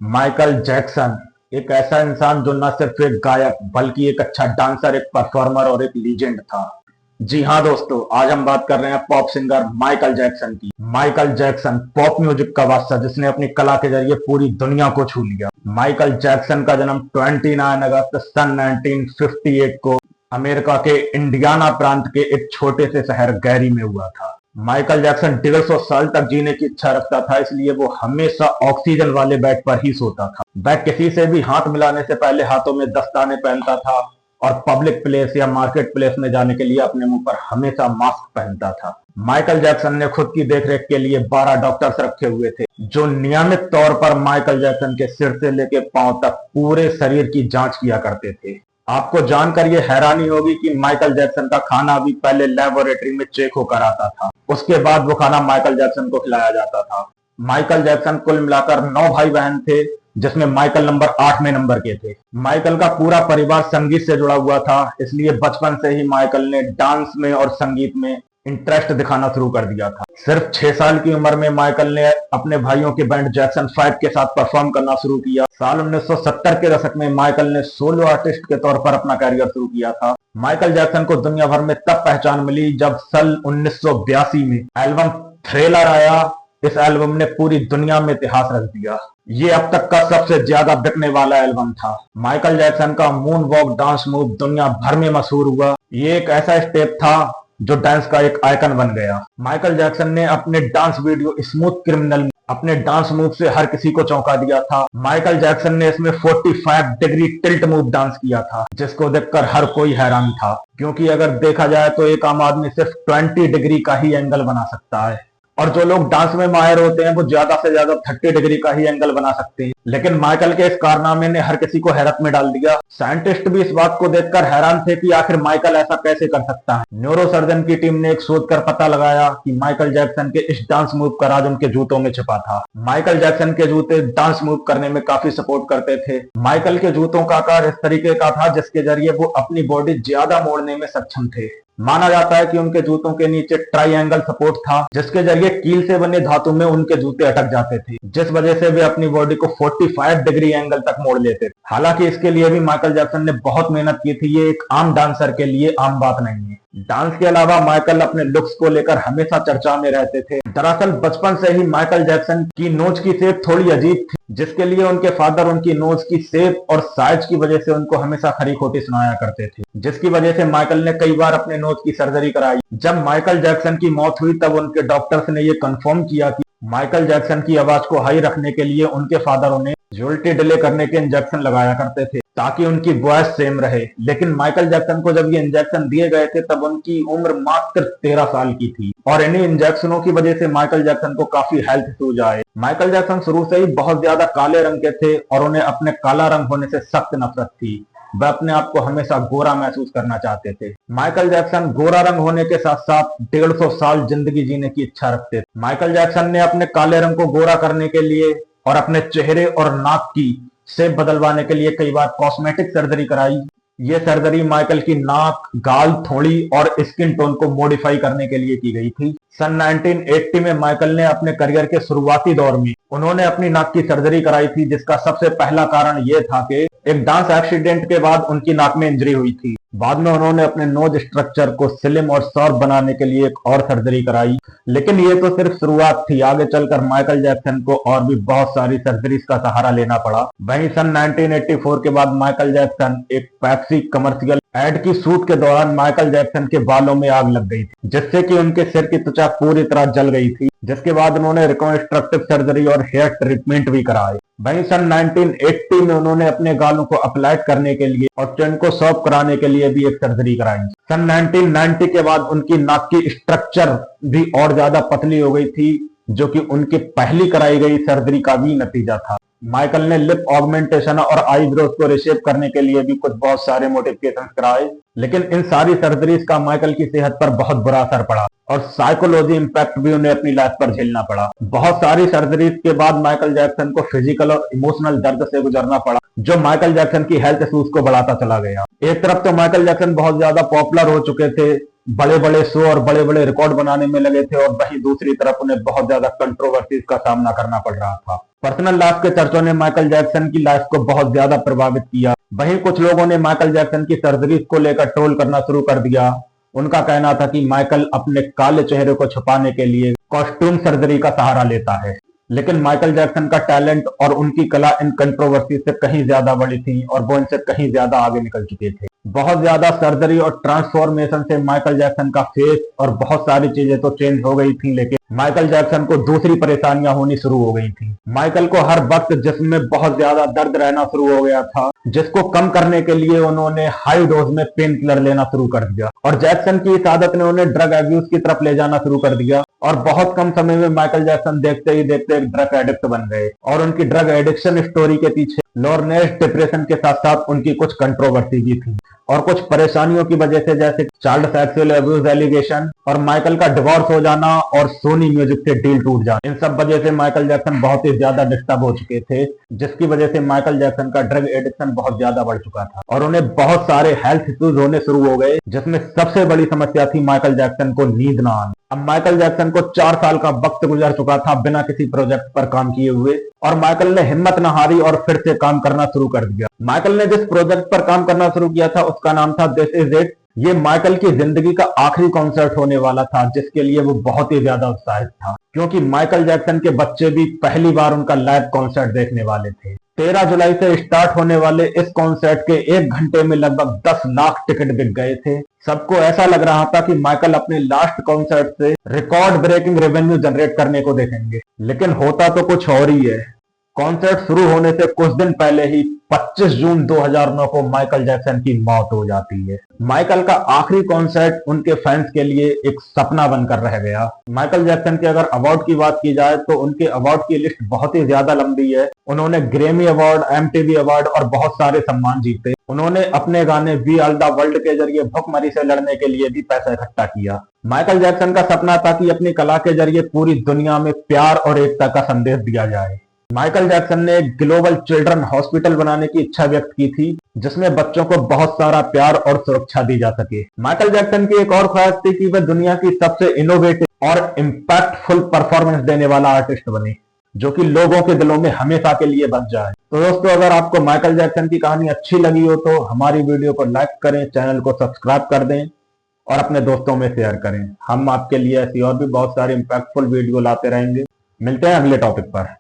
Michael Jackson एक ऐसा इंसान जो न सिर्फ एक गायक बल्कि एक अच्छा डांसर, एक परफॉर्मर और एक लीजेंड था। जी हाँ दोस्तों, आज हम बात कर रहे हैं पॉप सिंगर माइकल जैक्सन की। माइकल जैक्सन पॉप म्यूजिक का बादशाह जिसने अपनी कला के जरिए पूरी दुनिया को छू लिया। माइकल जैक्सन का जन्म 29 अगस्त सन 1958 को अमेरिका के इंडियाना प्रांत के एक छोटे से शहर गैरी में हुआ था। माइकल जैक्सन 150 साल तक जीने की इच्छा रखता था, इसलिए वो हमेशा ऑक्सीजन वाले बेड पर ही सोता था। वह किसी से भी हाथ मिलाने से पहले हाथों में दस्ताने पहनता था और पब्लिक प्लेस या मार्केट प्लेस में जाने के लिए अपने मुंह पर हमेशा मास्क पहनता था। माइकल जैक्सन ने खुद की देखरेख के लिए 12 डॉक्टर्स रखे हुए थे, जो नियमित तौर पर माइकल जैक्सन के सिर से लेकर पांव तक पूरे शरीर की जांच किया करते थे। आपको जानकर यह हैरानी होगी कि माइकल जैक्सन का खाना भी पहले लेबोरेटरी में चेक होकर आता था, उसके बाद वो खाना माइकल जैक्सन को खिलाया जाता था। माइकल जैक्सन कुल मिलाकर 9 भाई बहन थे, जिसमें माइकल नंबर 8वें नंबर के थे। माइकल का पूरा परिवार संगीत से जुड़ा हुआ था, इसलिए बचपन से ही माइकल ने डांस में और संगीत में इंटरेस्ट दिखाना शुरू कर दिया था। सिर्फ 6 साल की उम्र में माइकल ने अपने भाइयों के बैंड जैक्सन 5 के साथ परफॉर्म करना शुरू किया। साल 1970 के दशक में माइकल ने सोलो आर्टिस्ट के तौर पर अपना कैरियर शुरू किया था। माइकल जैक्सन को दुनिया भर में तब पहचान मिली जब सन 1982 में एल्बम थ्रिलर आया। इस एल्बम ने पूरी दुनिया में इतिहास रच दिया। ये अब तक का सबसे ज्यादा बिकने वाला एल्बम था। माइकल जैक्सन का मून वॉक डांस मूव दुनिया भर में मशहूर हुआ। ये एक ऐसा स्टेप था जो डांस का एक आइकन बन गया। माइकल जैक्सन ने अपने डांस वीडियो स्मूथ क्रिमिनल में अपने डांस मूव से हर किसी को चौंका दिया था। माइकल जैक्सन ने इसमें 45 डिग्री टिल्ट मूव डांस किया था, जिसको देखकर हर कोई हैरान था, क्योंकि अगर देखा जाए तो एक आम आदमी सिर्फ 20 डिग्री का ही एंगल बना सकता है और जो लोग डांस में माहिर होते हैं वो ज्यादा से ज्यादा 30 डिग्री का ही एंगल बना सकते हैं। लेकिन माइकल के इस कारनामे ने हर किसी को हैरत में डाल दिया। साइंटिस्ट भी इस बात को देखकर हैरान थे कि आखिर माइकल ऐसा कैसे कर सकता है। न्यूरोसर्जन की टीम ने एक शोध कर पता लगाया कि माइकल जैक्सन के इस डांस मूव का राज उनके जूतों में छिपा था। माइकल जैक्सन के जूते डांस मूव करने में काफी सपोर्ट करते थे। माइकल के जूतों का आकार इस तरीके का था जिसके जरिए वो अपनी बॉडी ज्यादा मोड़ने में सक्षम थे। माना जाता है कि उनके जूतों के नीचे ट्रायंगल सपोर्ट था, जिसके जरिए कील से बने धातु में उनके जूते अटक जाते थे, जिस वजह से वे अपनी बॉडी को 45 डिग्री एंगल तक मोड़ लेते थे। हालांकि इसके लिए भी माइकल जैक्सन ने बहुत मेहनत की थी। ये एक आम डांसर के लिए आम बात नहीं है। डांस के अलावा माइकल अपने लुक्स को लेकर हमेशा चर्चा में रहते थे। दरअसल बचपन से ही माइकल जैक्सन की नोज की शेप थोड़ी अजीब थी, जिसके लिए उनके फादर उनकी नोज की शेप और साइज की वजह से उनको हमेशा खरी खोटी सुनाया करते थे, जिसकी वजह से माइकल ने कई बार अपने नोज की सर्जरी कराई। जब माइकल जैक्सन की मौत हुई तब उनके डॉक्टर्स ने यह कंफर्म किया कि माइकल जैक्सन की आवाज को हाई रखने के लिए उनके फादर उन्हें जोल्टी डिले करने के इंजेक्शन लगाया करते थे ताकि उनकी वॉइस सेम रहे। लेकिन माइकल जैक्सन को जब ये इंजेक्शन दिए गए थे तब उनकी उम्र मात्र 13 साल की थी और इन्हीं इंजेक्शनों की वजह से माइकल जैक्सन को काफी हेल्थ इश्यूज आए। माइकल जैक्सन शुरू से ही बहुत ज्यादा काले रंग के थे और उन्हें अपने काला रंग होने से सख्त नफरत थी। वह अपने आप को हमेशा गोरा महसूस करना चाहते थे। माइकल जैक्सन गोरा रंग होने के साथ साथ 150 साल जिंदगी जीने की इच्छा रखते थे। माइकल जैक्सन ने अपने काले रंग को गोरा करने के लिए और अपने चेहरे और नाक की शेप बदलवाने के लिए कई बार कॉस्मेटिक सर्जरी कराई। ये सर्जरी माइकल की नाक, गाल, थोड़ी और स्किन टोन को मॉडिफाई करने के लिए की गई थी। सन 1980 में माइकल ने अपने करियर के शुरुआती दौर में उन्होंने अपनी नाक की सर्जरी कराई थी, जिसका सबसे पहला कारण यह था कि एक डांस एक्सीडेंट के बाद उनकी नाक में इंजरी हुई थी। बाद में उन्होंने अपने नोज स्ट्रक्चर को स्लिम और सॉफ्ट बनाने के लिए एक और सर्जरी कराई। लेकिन ये तो सिर्फ शुरुआत थी, आगे चलकर माइकल जैक्सन को और भी बहुत सारी सर्जरीज का सहारा लेना पड़ा। वहीं सन 1984 के बाद माइकल जैक्सन एक पेप्सी कमर्शियल एड की शूट के दौरान माइकल जैक्सन के बालों में आग लग गई थी, जिससे कि उनके सिर की त्वचा पूरी तरह जल गई थी, जिसके बाद उन्होंने रिकंस्ट्रक्टिव सर्जरी और हेयर ट्रीटमेंट भी कराए। वहीं सन 1980 में उन्होंने अपने गालों को अपलाइट करने के लिए और चिन को सॉफ्ट कराने के लिए भी एक सर्जरी कराई। सन 1990 के बाद उनकी नाक की स्ट्रक्चर भी और ज्यादा पतली हो गई थी, जो कि उनकी पहली कराई गई सर्जरी का भी नतीजा था। माइकल ने लिप ऑगमेंटेशन और आईब्रोज को रिशेप करने के लिए भी कुछ बहुत सारे मॉडिफिकेशंस कराए, लेकिन इन सारी सर्जरीज का माइकल की सेहत पर बहुत बुरा असर पड़ा और साइकोलॉजी इंपैक्ट भी उन्हें अपनी लाइफ पर झेलना पड़ा। बहुत सारी सर्जरीज के बाद माइकल जैक्सन को फिजिकल और इमोशनल दर्द से गुजरना पड़ा, जो माइकल जैक्सन की हेल्थ इश्यूज को बढ़ाता चला गया। एक तरफ तो माइकल जैक्सन बहुत ज्यादा पॉपुलर हो चुके थे, बड़े बड़े शो और बड़े बड़े रिकॉर्ड बनाने में लगे थे, और वहीं दूसरी तरफ उन्हें बहुत ज्यादा कंट्रोवर्सीज का सामना करना पड़ रहा था। पर्सनल लाइफ के चर्चों ने माइकल जैक्सन की लाइफ को बहुत ज्यादा प्रभावित किया। वहीं कुछ लोगों ने माइकल जैक्सन की सर्जरीज को लेकर ट्रोल करना शुरू कर दिया। उनका कहना था कि माइकल अपने काले चेहरे को छुपाने के लिए कॉस्ट्यूम सर्जरी का सहारा लेता है, लेकिन माइकल जैक्सन का टैलेंट और उनकी कला इन कंट्रोवर्सी से कहीं ज्यादा बड़ी थी और वो इनसे कहीं ज्यादा आगे निकल चुके थे। बहुत ज्यादा सर्जरी और ट्रांसफॉर्मेशन से माइकल जैक्सन का फेस और बहुत सारी चीजें तो चेंज हो गई थी, लेकिन माइकल जैक्सन को दूसरी परेशानियां होनी शुरू हो गई थी। माइकल को हर वक्त जिस्म में बहुत ज्यादा दर्द रहना शुरू हो गया था, जिसको कम करने के लिए उन्होंने हाई डोज में पेन किलर लेना शुरू कर दिया, और जैक्सन की इस आदत ने उन्हें ड्रग एब्यूज की तरफ ले जाना शुरू कर दिया। और बहुत कम समय में माइकल जैक्सन देखते ही देखते एक ड्रग एडिक्ट बन गए, और उनकी ड्रग एडिक्शन स्टोरी के पीछे लोरनेस डिप्रेशन के साथ साथ उनकी कुछ कंट्रोवर्सी भी थी और कुछ परेशानियों की वजह से, जैसे चाइल्ड सेक्सुअल एब्यूज एलिगेशन और माइकल का डिवोर्स हो जाना और सोनी म्यूजिक से डील टूट जाना। इन सब वजह से माइकल जैक्सन बहुत ही ज्यादा डिस्टर्ब हो चुके थे, जिसकी वजह से माइकल जैक्सन का ड्रग एडिक्शन बहुत ज्यादा बढ़ चुका था और उन्हें बहुत सारे हेल्थ इश्यूज होने शुरू हो गए, जिसमें सबसे बड़ी समस्या थी माइकल जैक्सन को नींद ना आना। अब माइकल जैक्सन को 4 साल का वक्त गुजर चुका था बिना किसी प्रोजेक्ट पर काम किए हुए, और माइकल ने हिम्मत न हारी और फिर से काम करना शुरू कर दिया। माइकल ने जिस प्रोजेक्ट पर काम करना शुरू किया था उसका नाम था दिस इज इट। ये माइकल की जिंदगी का आखिरी कॉन्सर्ट होने वाला था, जिसके लिए वो बहुत ही ज्यादा उत्साहित था, क्योंकि माइकल जैक्सन के बच्चे भी पहली बार उनका लाइव कॉन्सर्ट देखने वाले थे। 13 जुलाई से स्टार्ट होने वाले इस कॉन्सर्ट के 1 घंटे में लगभग 10 लाख टिकट बिक गए थे। सबको ऐसा लग रहा था कि माइकल अपने लास्ट कॉन्सर्ट से रिकॉर्ड ब्रेकिंग रेवेन्यू जनरेट करने को देखेंगे, लेकिन होता तो कुछ और ही है। कॉन्सर्ट शुरू होने से कुछ दिन पहले ही 25 जून 2009 को माइकल जैक्सन की मौत हो जाती है। माइकल का आखिरी कॉन्सर्ट उनके फैंस के लिए एक सपना बनकर रह गया। माइकल जैक्सन के अगर अवार्ड की बात की जाए तो उनके अवार्ड की लिस्ट बहुत ही ज्यादा लंबी है। उन्होंने ग्रैमी अवार्ड, एमटीवी अवार्ड और बहुत सारे सम्मान जीते। उन्होंने अपने गाने वी आर द वर्ल्ड के जरिए भुखमरी से लड़ने के लिए भी पैसा इकट्ठा किया। माइकल जैक्सन का सपना था कि अपनी कला के जरिए पूरी दुनिया में प्यार और एकता का संदेश दिया जाए। माइकल जैक्सन ने एक ग्लोबल चिल्ड्रन हॉस्पिटल बनाने की इच्छा व्यक्त की थी, जिसमें बच्चों को बहुत सारा प्यार और सुरक्षा दी जा सके। माइकल जैक्सन की एक और ख्वाहिश थी कि वह दुनिया की सबसे इनोवेटिव और इम्पैक्टफुल परफॉर्मेंस देने वाला आर्टिस्ट बने, जो कि लोगों के दिलों में हमेशा के लिए बस जाए। तो दोस्तों, अगर आपको माइकल जैक्सन की कहानी अच्छी लगी हो तो हमारी वीडियो को लाइक करें, चैनल को सब्सक्राइब कर दें और अपने दोस्तों में शेयर करें। हम आपके लिए ऐसी और भी बहुत सारी इम्पैक्टफुल वीडियो लाते रहेंगे। मिलते हैं अगले टॉपिक पर।